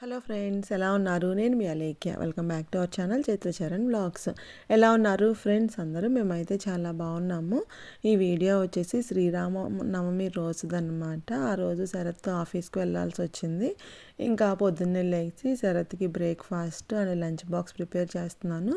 Hello friends, ఎలా ఉన్నారు? నేను మీ Alekhya. Welcome back to our channel Chaitra Charan vlogs. ఎలా ఉన్నారు ఫ్రెండ్స్ అందరూ? మేమైతే చాలా బాగున్నాము. ఈ వీడియో వచ్చేసి శ్రీరామ నవమి రోజుదన్నమాట. ఆ రోజు శరత్ ఆఫీస్కి వెళ్ళాల్సి వచ్చింది. ఇంకా పొద్దున్నే లేచి శరత్కి breakfast and lunch box prepare చేస్తున్నాను.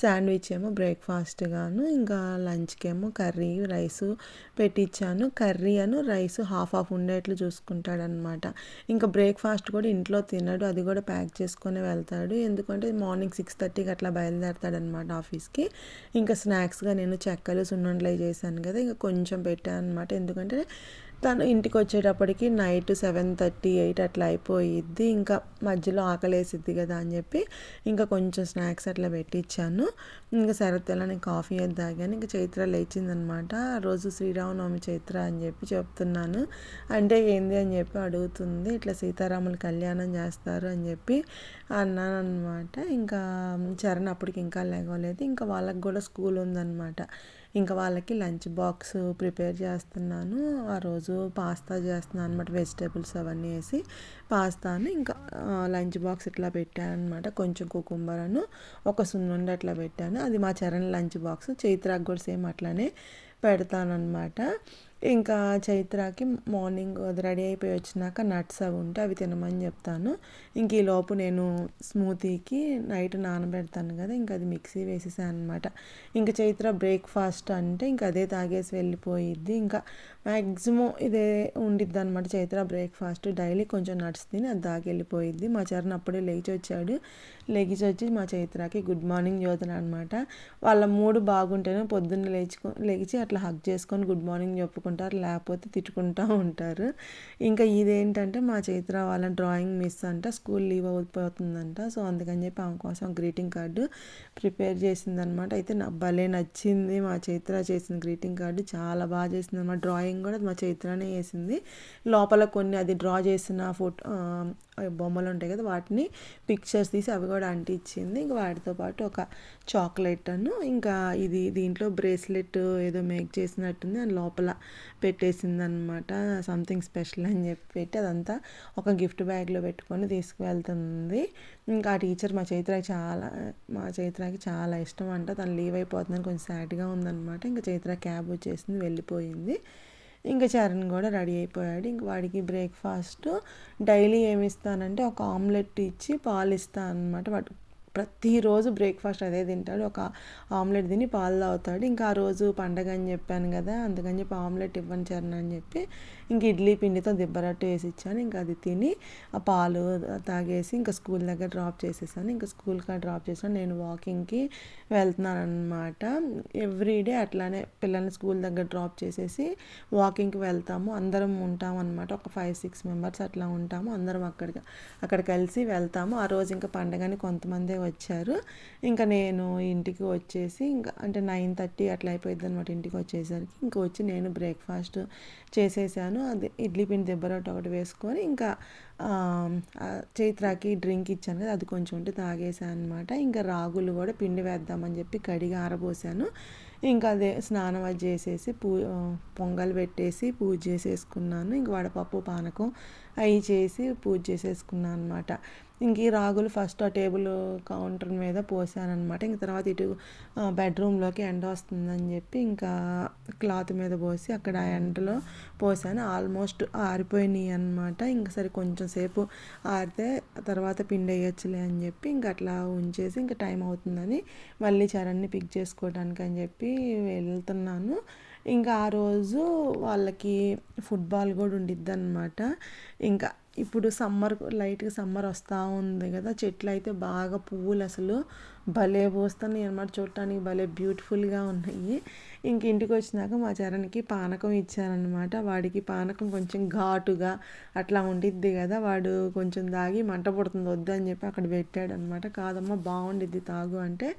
శాండ్విచ్ ఏమో బ్రేక్ఫాస్ట్ గాను, ఇంకా లంచ్కి ఏమో కర్రీ రైస్ పెట్టించాను. కర్రీ అను రైస్ హాఫ్ హాఫ్ ఉండేట్లు చూసుకుంటాడనమాట. ఇంకా బ్రేక్ఫాస్ట్ కూడా ఇంట్లో తినడు, అది కూడా ప్యాక్ చేసుకొని వెళ్తాడు. ఎందుకంటే మార్నింగ్ 6:30కి అట్లా బయలుదేరతాడనమాట ఆఫీస్కి. ఇంకా స్నాక్స్గా నేను చెక్కలు సున్నుండలు చేశాను కదా, ఇంకా కొంచెం పెట్టాను అనమాట. ఎందుకంటే తను ఇంటికి వచ్చేటప్పటికి నైట్ 7:30, 8 అట్లా అయిపోయిద్ది. ఇంకా మధ్యలో ఆకలేసిద్ది కదా అని చెప్పి ఇంకా కొంచెం స్నాక్స్ అట్లా పెట్టించాను. ఇంకా శరత్ ఎలా నేను కాఫీ అది తాగాను. ఇంకా చైత్ర లేచిందనమాట. ఆ రోజు శ్రీరామనవమి చైత్ర అని చెప్పి చెప్తున్నాను. అంటే ఏంది అని చెప్పి అడుగుతుంది. ఇట్లా సీతారాముల కళ్యాణం చేస్తారు అని చెప్పి అన్నాను అనమాట. ఇంకా చరణ్ అప్పటికి ఇంకా లేవలేదు. ఇంకా వాళ్ళకి కూడా స్కూల్ ఉందన్నమాట. ఇంకా వాళ్ళకి లంచ్ బాక్స్ ప్రిపేర్ చేస్తున్నాను. ఆ రోజు పాస్తా చేస్తున్నాను అనమాట. వెజిటేబుల్స్ అవన్నీ వేసి పాస్తాను ఇంకా లంచ్ బాక్స్ ఇట్లా పెట్టాను అనమాట. కొంచెం కుకుంబరను ఒక సున్నుండ అట్లా పెట్టాను. అది మా చరణ్ లంచ్ బాక్స్. చైత్రాకు కూడా సేమ్ అట్లానే పెడతానమాట. ఇంకా చైత్రాకి మార్నింగ్ రెడీ అయిపోయి వచ్చినాక నట్స్ అవి ఉంటే అవి తినమని చెప్తాను. ఇంక ఈలోపు నేను స్మూతీకి నైట్ నానబెడతాను కదా, ఇంకా అది మిక్సీ వేసేసాను అనమాట. ఇంకా చైత్ర బ్రేక్ఫాస్ట్ అంటే ఇంకా అదే తాగేసి వెళ్ళిపోయిద్ది. ఇంకా మ్యాక్సిమం ఇదే ఉండిద్ది అనమాట. చైత్ర బ్రేక్ఫాస్ట్ డైలీ కొంచెం నట్స్ తిని అది దాగి వెళ్ళిపోయిద్ది. మా చరణ్ అప్పుడే లేచి వచ్చాడు. లెగిసి వచ్చి మా చైత్రకి గుడ్ మార్నింగ్ చదువుతాను అనమాట. వాళ్ళ మూడు బాగుంటేనే పొద్దున్న లేచి అట్లా హగ్ చేసుకొని గుడ్ మార్నింగ్ చెప్పుకుంటారు, లేకపోతే తిట్టుకుంటూ ఉంటారు. ఇంకా ఇదేంటంటే మా చైత్ర వాళ్ళ డ్రాయింగ్ మిస్ అంట, స్కూల్ లీవ్ అయిపోతుందంట. సో అందుకని చెప్పి ఆమె కోసం గ్రీటింగ్ కార్డు ప్రిపేర్ చేసిందనమాట. అయితే నాకు భలే నచ్చింది మా చైత్ర చేసిన గ్రీటింగ్ కార్డు. చాలా బాగా చేసింది అనమాట. డ్రాయింగ్ కూడా మా చైత్రనే వేసింది. లోపల కొన్ని అది డ్రా చేసిన బొమ్మలు ఉంటాయి కదా, వాటిని పిక్చర్స్ తీసి అవి కూడా అంటించింది. ఇంకా వాటితో పాటు ఒక చాక్లెట్ అను ఇంకా దీంట్లో బ్రేస్లెట్ ఏదో మేక్ చేసినట్టుంది అని లోపల పెట్టేసింది అనమాట. సంథింగ్ స్పెషల్ అని చెప్పి పెట్టి అదంతా ఒక గిఫ్ట్ బ్యాగ్లో పెట్టుకొని తీసుకువెళ్తుంది. ఇంకా ఆ టీచర్ మా చైత్రకి చాలా ఇష్టం అంట. తను లీవ్ అయిపోతుందని కొంచెం సాడ్గా ఉందన్నమాట. ఇంకా చైత్ర క్యాబ్ వచ్చేసింది, వెళ్ళిపోయింది. ఇంకా చరణ్ కూడా రెడీ అయిపోయాడు. ఇంక వాడికి బ్రేక్ఫాస్ట్ డైలీ ఏమి ఇస్తానంటే ఒక ఆమ్లెట్ ఇచ్చి పాలు ఇస్తాను అనమాట. వాడు ప్రతిరోజు బ్రేక్ఫాస్ట్ అదే తింటాడు. ఒక ఆమ్లెట్ తిని పాలు తాగుతాడు. ఇంకా ఆ రోజు పండగ అని చెప్పాను కదా, అందుకని చెప్పి ఆమ్లెట్ ఇవ్వను చరణ్ అని చెప్పి ఇంక ఇడ్లీ పిండితో దిబ్బరట్టు వేసి ఇచ్చాను. ఇంకా అది తిని ఆ పాలు తాగేసి ఇంకా స్కూల్ దగ్గర డ్రాప్ చేసేసాను. ఇంకా స్కూల్కి డ్రాప్ చేసాను. నేను వాకింగ్కి వెళ్తున్నాను అనమాట. ఎవ్రీడే అట్లానే పిల్లల్ని స్కూల్ దగ్గర డ్రాప్ చేసేసి వాకింగ్కి వెళ్తాము. అందరం ఉంటాము అనమాట. ఒక 5-6 మెంబర్స్ అట్లా ఉంటాము. అందరం అక్కడ కలిసి వెళ్తాము. ఆ రోజు ఇంకా పండగని కొంతమందే వచ్చారు. ఇంకా నేను ఇంటికి వచ్చేసి ఇంకా అంటే 9:30 అట్లా అయిపోయింది అనమాట. ఇంటికి వచ్చేసరికి ఇంకా వచ్చి నేను బ్రేక్ఫాస్ట్ చేసేసాను. అది ఇడ్లీ పిండి దెబ్బరొట్టు ఒకటి వేసుకొని ఇంకా చైత్రాకి డ్రింక్ ఇచ్చాను కదా, అది కొంచెం ఉంటే తాగేసాను అనమాట. ఇంకా రాగులు కూడా పిండి వేద్దామని చెప్పి కడిగి ఆరబోసాను. ఇంకా అదే స్నానం అది చేసేసి పొంగల్ పెట్టేసి పూజ చేసేసుకున్నాను. ఇంక వడపప్పు పానకం అవి చేసి పూజ చేసేసుకున్నాను అనమాట. ఇంక ఈ రాగులు ఫస్ట్ ఆ టేబుల్ కౌంటర్ మీద పోసాను అనమాట. ఇంక తర్వాత ఇటు బెడ్రూమ్లోకి ఎండ వస్తుందని చెప్పి ఇంకా క్లాత్ మీద పోసి అక్కడ ఎండలో పోసాను. ఆల్మోస్ట్ ఆరిపోయినాయి అనమాట. ఇంక సరే కొంచెం సేపు ఆరితే తర్వాత పిండి వేయచ్చులే అని చెప్పి ఇంక అట్లా ఉంచేసి ఇంకా టైం అవుతుందని మళ్ళీ చరణ్ని పిక్ చేసుకోవడానికి అని చెప్పి వెళ్తున్నాను. ఇంకా ఆ రోజు వాళ్ళకి ఫుట్బాల్ కూడా ఉండిద్ది అనమాట. ఇంకా ఇప్పుడు లైట్గా సమ్మర్ వస్తూ ఉంది కదా, చెట్లు అయితే బాగా పువ్వులు అసలు భలే పూస్తున్నాయి అనమాట. చూడటానికి భలే బ్యూటిఫుల్గా ఉన్నాయి. ఇంక ఇంటికి వచ్చినాక మా చరణ్కి పానకం ఇచ్చానమాట. వాడికి పానకం కొంచెం ఘాటుగా అట్లా ఉండిద్ది కదా, వాడు కొంచెం తాగి మంట పుడుతుంది వద్దు అని చెప్పి అక్కడ పెట్టాడు అనమాట. కాదమ్మా బాగుండిద్ది తాగు అంటే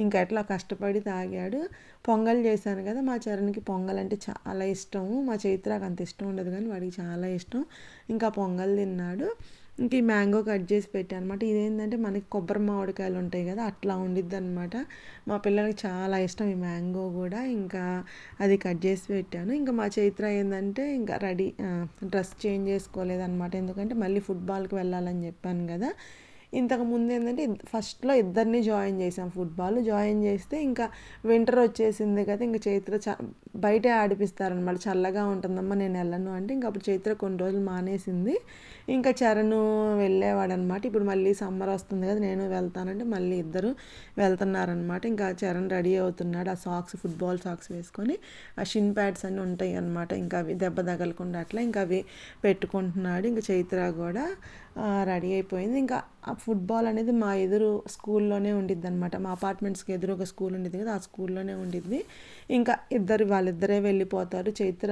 ఇంకా అట్లా కష్టపడి తాగాడు. పొంగల్ చేశాను కదా, మా చరణ్కి పొంగల్ అంటే చాలా ఇష్టము. మా చైత్రాకు అంత ఇష్టం ఉండదు కానీ వాడికి చాలా ఇష్టం. ఇంకా పొంగల్ తిన్నాడు. ఇంక ఈ మ్యాంగో కట్ చేసి పెట్టాను అనమాట. ఇదేంటంటే మనకి కొబ్బరి మామిడికాయలు ఉంటాయి కదా, అట్లా ఉండిద్ది అనమాట. మా పిల్లలకి చాలా ఇష్టం ఈ మ్యాంగో కూడా. ఇంకా అది కట్ చేసి పెట్టాను. ఇంకా మా చైత్ర ఏంటంటే ఇంకా డ్రెస్ చేంజ్ చేసుకోలేదన్నమాట. ఎందుకంటే మళ్ళీ ఫుట్బాల్కి వెళ్ళాలని చెప్పాను కదా. ఇంతకు ముందు ఏంటంటే ఫస్ట్లో ఇద్దరిని జాయిన్ చేసాం ఫుట్బాల్. జాయిన్ చేస్తే ఇంకా వింటర్ వచ్చేసింది కదా, ఇంకా చైత్ర బయటే ఆడిపిస్తారనమాట. చల్లగా ఉంటుందమ్మా నేను వెళ్ళను అంటే, ఇంకా అప్పుడు చైత్ర కొన్ని రోజులు మానేసింది. ఇంకా చరణ్ వెళ్ళేవాడనమాట. ఇప్పుడు మళ్ళీ సమ్మర్ వస్తుంది కదా, నేను వెళ్తానంటే మళ్ళీ ఇద్దరు వెళ్తున్నారనమాట. ఇంకా చరణ్ రెడీ అవుతున్నాడు. ఆ ఫుట్బాల్ సాక్స్ వేసుకొని ఆ షిన్ ప్యాడ్స్ అన్నీ ఉంటాయి అనమాట. ఇంకా అవి దెబ్బ తగలకుండా అట్లా ఇంకా అవి పెట్టుకుంటున్నాడు. ఇంకా చైత్ర కూడా రెడీ అయిపోయింది. ఇంకా ఆ ఫుట్బాల్ అనేది మా ఎదురు స్కూల్లోనే ఉండిద్ది అనమాట. మా అపార్ట్మెంట్స్కి ఎదురు ఒక స్కూల్ ఉండేది కదా, ఆ స్కూల్లోనే ఉండిద్ది. ఇంకా వాళ్ళిద్దరే వెళ్ళిపోతారు. చైత్ర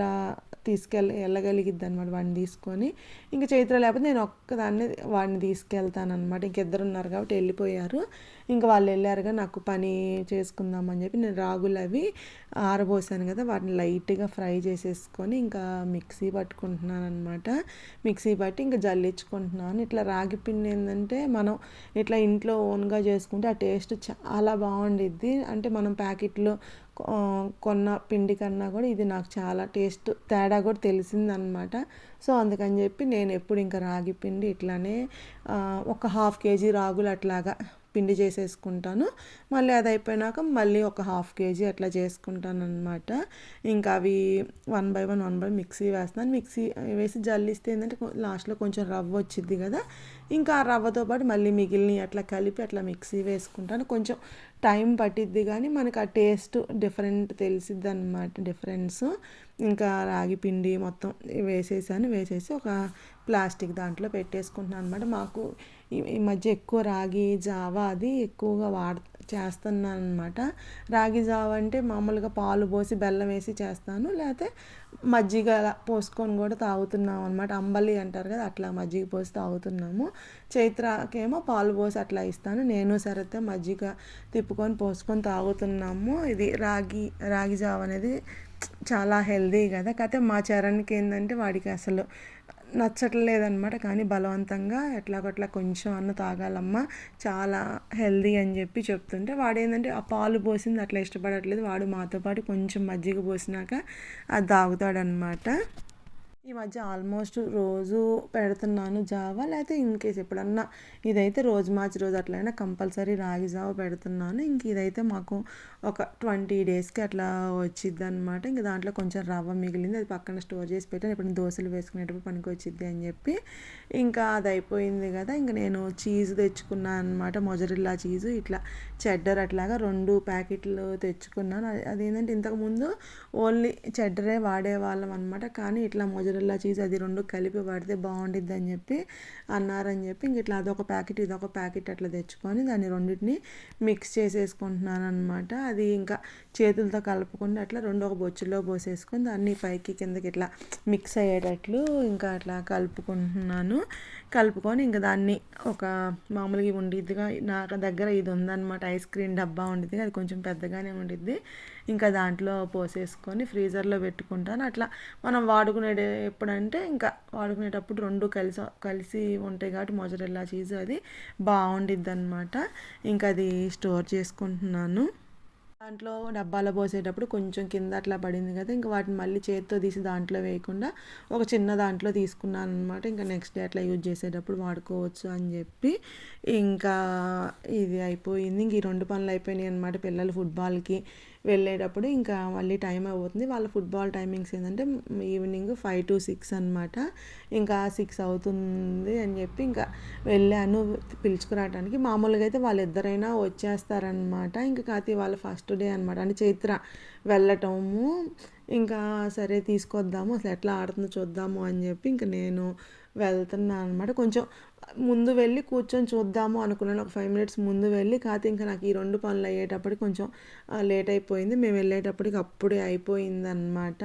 వెళ్ళగలిగిద్ది అనమాట వాడిని తీసుకొని. ఇంకా చైత్ర లేకపోతే నేను ఒక్కదాన్ని వాడిని తీసుకెళ్తానమాట. ఇంకిద్దరు ఉన్నారు కాబట్టి వెళ్ళిపోయారు. ఇంకా వాళ్ళు వెళ్ళారుగా, నాకు పని చేసుకుందామని చెప్పి నేను రాగులు అవి ఆరబోసాను కదా, వాటిని లైట్గా ఫ్రై చేసేసుకొని ఇంకా మిక్సీ పట్టుకుంటున్నాను అనమాట. మిక్సీ పట్టి ఇంకా జల్లించుకుంటున్నాను. ఇట్లా రాగి పిండి ఏంటంటే మనం ఇట్లా ఇంట్లో ఓన్గా చేసుకుంటే ఆ టేస్ట్ చాలా బాగుండిద్ది. అంటే మనం ప్యాకెట్లో కొన్న పిండి కన్నా కూడా ఇది నాకు చాలా టేస్ట్ తేడా కూడా తెలిసిందనమాట. సో అందుకని చెప్పి నేను ఎప్పుడు ఇంకా రాగి పిండి ఇట్లానే ఒక 1/2 kg రాగులు అట్లాగా పిండి చేసేసుకుంటాను. మళ్ళీ అది అయిపోయినాక మళ్ళీ ఒక 1/2 kg అట్లా చేసుకుంటాను అనమాట. ఇంకా అవి 1 by 1 మిక్సీ వేస్తున్నాను. మిక్సీ వేసి జల్లిస్తే ఏంటంటే లాస్ట్లో కొంచెం రవ్వ వచ్చింది కదా, ఇంకా ఆ రవ్వతో పాటు మళ్ళీ మిగిలిన అట్లా కలిపి అట్లా మిక్సీ వేసుకుంటాను. కొంచెం టైం పట్టిద్ది కానీ మనకు ఆ టేస్ట్ డిఫరెంట్ తెలిసిద్ది అనమాట, డిఫరెన్స్. ఇంకా రాగి పిండి మొత్తం వేసేసి ఒక ప్లాస్టిక్ దాంట్లో పెట్టేసుకుంటున్నాను అనమాట. మాకు ఈ మధ్య ఎక్కువ రాగి జావా అది ఎక్కువగా చేస్తున్నాను అనమాట. రాగి జావ అంటే మామూలుగా పాలు పోసి బెల్లం వేసి చేస్తాను, లేకపోతే మజ్జిగ పోసుకొని కూడా తాగుతున్నాము అనమాట. అంబలి అంటారు కదా, అట్లా మజ్జిగ పోసి తాగుతున్నాము. చైత్రకేమో పాలు పోసి అట్లా ఇస్తాను, నేను సరైతే మజ్జిగ తిప్పుకొని పోసుకొని తాగుతున్నాము. ఇది రాగి జావ అనేది చాలా హెల్దీ కదా. కాకపోతే మా చరణ్కి ఏంటంటే వాడికి అసలు నచ్చట్లేదనమాట. కానీ బలవంతంగా ఎట్లాగట్లా కొంచెం అన్న తాగాలమ్మా, చాలా హెల్దీ అని చెప్పి చెప్తుంటే వాడు ఏంటంటే ఆ పాలు పోసింది అట్లా ఇష్టపడట్లేదు. వాడు మాతో పాటు కొంచెం మజ్జిగ పోసినాక అది తాగుతాడనమాట. ఈ మధ్య ఆల్మోస్ట్ రోజు పెడుతున్నాను జావా, లేకపోతే ఇన్ కేస్ ఎప్పుడన్నా ఇదైతే రోజు మార్చి రోజు అట్లయినా కంపల్సరీ రాగి జావ పెడుతున్నాను. ఇంక ఇదైతే మాకు ఒక 20 daysకి అట్లా వచ్చిద్ది అనమాట. ఇంక దాంట్లో కొంచెం రవ్వ మిగిలింది, అది పక్కన స్టోర్ చేసి పెట్టాను. ఇప్పుడు దోశలు వేసుకునేటప్పుడు పనికి వచ్చిద్ది అని చెప్పి ఇంకా అది అయిపోయింది కదా. ఇంక నేను చీజ్ తెచ్చుకున్నాను అనమాట, మొజరెల్లా చీజు, ఇట్లా చెడ్డర్ అట్లాగా 2 ప్యాకెట్లు తెచ్చుకున్నాను. అదేంటంటే ఇంతకుముందు ఓన్లీ చెడ్డరే వాడేవాళ్ళం అనమాట. కానీ ఇట్లా మొజరెల్లా చీజ్ అది 2 కలిపి వాడితే బాగుండిద్ది అని చెప్పి అన్నారని చెప్పి ఇంక ఇట్లా అదొక ప్యాకెట్ ఇదొక ప్యాకెట్ అట్లా తెచ్చుకొని దాన్ని రెండింటిని మిక్స్ చేసేసుకుంటున్నాను అనమాట. అది ఇంకా చేతులతో కలుపుకుండా అట్లా ఒక బొచ్చులో పోసేసుకొని దాన్ని పైకి కిందకి ఇట్లా మిక్స్ అయ్యేటట్లు ఇంకా అట్లా కలుపుకొని ఇంకా దాన్ని ఒక మామూలుగా ఉండిద్దిగా నా దగ్గర ఇది ఉందన్నమాట, ఐస్ క్రీమ్ డబ్బా ఉండిద్ది, అది కొంచెం పెద్దగానే ఉండిద్ది. ఇంకా దాంట్లో పోసేసుకొని ఫ్రీజర్లో పెట్టుకుంటాను. అట్లా మనం వాడుకునేది ఎప్పుడంటే ఇంకా వాడుకునేటప్పుడు 2 కలిసి ఉంటాయి కాబట్టి మొజరెల్లా చీజ్ అది బాగుండిద్ది అనమాట. ఇంకా అది స్టోర్ చేసుకుంటున్నాను. దాంట్లో డబ్బాలో పోసేటప్పుడు కొంచెం కింద అట్లా పడింది కదా, ఇంకా వాటిని మళ్ళీ చేతితో తీసి దాంట్లో వేయకుండా ఒక చిన్న దాంట్లో తీసుకున్నాను అనమాట. ఇంకా నెక్స్ట్ డే అట్లా యూజ్ చేసేటప్పుడు వాడుకోవచ్చు అని చెప్పి ఇంకా ఇది అయిపోయింది. ఇంక ఈ 2 పనులు అయిపోయినాయి అనమాట. పిల్లలు ఫుట్బాల్కి వెళ్ళేటప్పుడు ఇంకా మళ్ళీ టైం అవుతుంది. వాళ్ళ ఫుట్బాల్ టైమింగ్స్ ఏంటంటే ఈవినింగ్ 5 to 6 అనమాట. ఇంకా 6 అవుతుంది అని చెప్పి ఇంకా వెళ్ళాను పిలుచుకురావడానికి. మామూలుగా అయితే వాళ్ళిద్దరైనా వచ్చేస్తారనమాట. ఇంకా కాకపోతే వాళ్ళ ఫస్ట్ డే అనమాట, అంటే చైత్ర వెళ్ళటము. ఇంకా సరే తీసుకొద్దాము, అసలు ఎట్లా ఆడుతుందో చూద్దాము అని చెప్పి ఇంకా నేను వెళ్తున్నాను అనమాట. కొంచెం ముందు వెళ్ళి కూర్చొని చూద్దాము అనుకున్నాను, ఒక 5 minutes ముందు వెళ్ళి. కాకపోతే ఇంకా నాకు ఈ 2 పనులు అయ్యేటప్పటికి కొంచెం లేట్ అయిపోయింది. మేము వెళ్ళేటప్పటికి అప్పుడే అయిపోయింది అనమాట.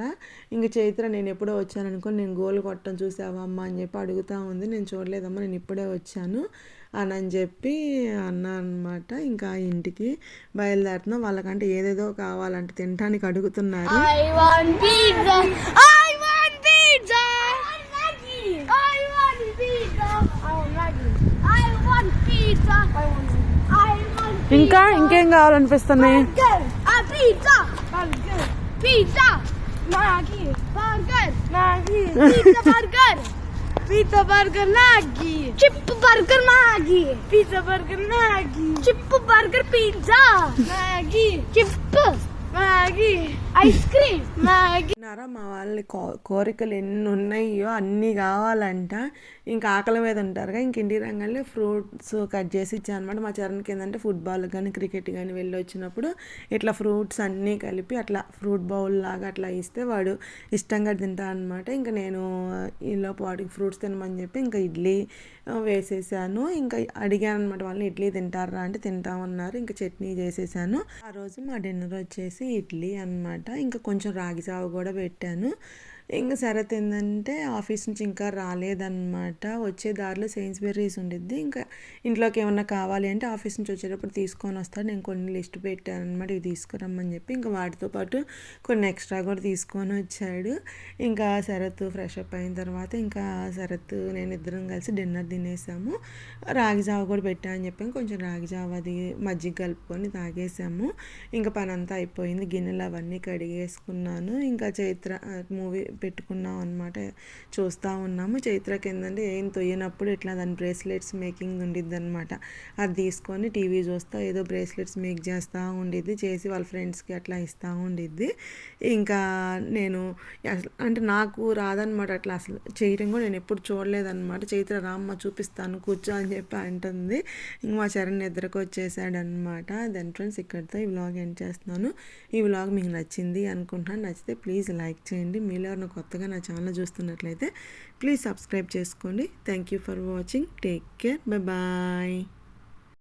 ఇంక చైత్ర నేను ఎప్పుడో వచ్చాను అనుకోని, నేను గోల్ కొట్టడం చూసావా అమ్మ అని చెప్పి అడుగుతూ ఉంది. నేను చూడలేదమ్మా, నేను ఇప్పుడే వచ్చాను అని చెప్పి అన్నా అనమాట. ఇంకా ఇంటికి బయలుదేరుతున్నాం. వాళ్ళకంటే ఏదేదో కావాలంటే తినడానికి అడుగుతున్నారు. ఇంకా ఇంకేం కావాలనిపిస్తున్నాయి? Pizza Maggi burger pizza burger Maggi chip burger Maggi pizza burger Maggi chip burger pizza Maggi chip Maggi ice cream Maggi. మా వాళ్ళ కోరికలు ఎన్ని ఉన్నాయో అన్నీ కావాలంట. ఇంకా ఆకలి మీద ఉంటారుగా, ఇంక ఇంటికి రంగానే ఫ్రూట్స్ కట్ చేసి ఇచ్చాను అనమాట. మా చరణ్కి ఏంటంటే ఫుట్బాల్ కానీ క్రికెట్ కానీ వెళ్ళి వచ్చినప్పుడు ఇట్లా ఫ్రూట్స్ అన్నీ కలిపి అట్లా ఫ్రూట్ బౌల్ లాగా అట్లా ఇస్తే వాడు ఇష్టంగా తింటాడు అనమాట. ఇంకా నేను ఈలోపు వాడికి ఫ్రూట్స్ తినమని చెప్పి ఇంకా ఇడ్లీ వేసేసాను. ఇంకా అడిగాను అనమాట వాళ్ళని, ఇడ్లీ తింటారా అంటే తింటామన్నారు. ఇంకా చట్నీ చేసేసాను. ఆ రోజు మా డిన్నర్ వచ్చేసి ఇడ్లీ అనమాట. ఇంకా కొంచెం రాగి జావ కూడా పెట్టాను. ఇంకా శరత్ ఏంటంటే ఆఫీస్ నుంచి ఇంకా రాలేదన్నమాట. వచ్చే దారిలో సెయిన్స్బెర్రీస్ ఉండిద్ది, ఇంకా ఇంట్లోకి ఏమన్నా కావాలి అంటే ఆఫీస్ నుంచి వచ్చేటప్పుడు తీసుకొని వస్తాడు. నేను కొన్ని లిస్ట్ పెట్టాను అనమాట, ఇవి తీసుకురమ్మని చెప్పి. ఇంకా వాటితో పాటు కొన్ని ఎక్స్ట్రా కూడా తీసుకొని వచ్చాడు. ఇంకా శరత్ ఫ్రెష్ అప్ అయిన తర్వాత ఇంకా శరత్ నేను ఇద్దరం కలిసి డిన్నర్ తినేసాము. రాగి జావ కూడా పెట్టా అని చెప్పాను. కొంచెం రాగి జావ అది మజ్జిగ కలుపుకొని తాగేసాము. ఇంకా పని అంతా అయిపోయింది, గిన్నెలు అవన్నీ కడిగేసుకున్నాను. ఇంకా చైత్ర మూవీ పెట్టుకున్నాం అనమాట, చూస్తూ ఉన్నాము. చైత్రకి ఏంటంటే ఏం తొయ్యనప్పుడు ఇట్లా దాని బ్రేస్లెట్స్ మేకింగ్ ఉండిద్ది అనమాట. అది తీసుకొని టీవీ చూస్తూ ఏదో బ్రేస్లెట్స్ మేక్ చేస్తూ ఉండిద్ది, చేసి వాళ్ళ ఫ్రెండ్స్కి అట్లా ఇస్తూ ఉండిద్ది. ఇంకా నేను అంటే నాకు రాదనమాట అట్లా అసలు చేయడం కూడా, నేను ఎప్పుడు చూడలేదన్నమాట. చైత్ర రామ్మ చూపిస్తాను కూర్చో అని చెప్పి అంటుంది. ఇంక మా చరణ్ నిద్రకు వచ్చేసాడనమాట. దెన్ ఫ్రెండ్స్ ఇక్కడితో ఈ వ్లాగ్ ఎండ్ చేస్తున్నాను. ఈ వ్లాగ్ మీకు నచ్చింది అనుకుంటున్నాను. నచ్చితే ప్లీజ్ లైక్ చేయండి. మీలో ఎవరైనా కొత్తగా నా ఛానల్ చూస్తున్నట్లయితే ప్లీజ్ సబ్స్క్రైబ్ చేసుకోండి. Thank you for watching. Take care. Bye.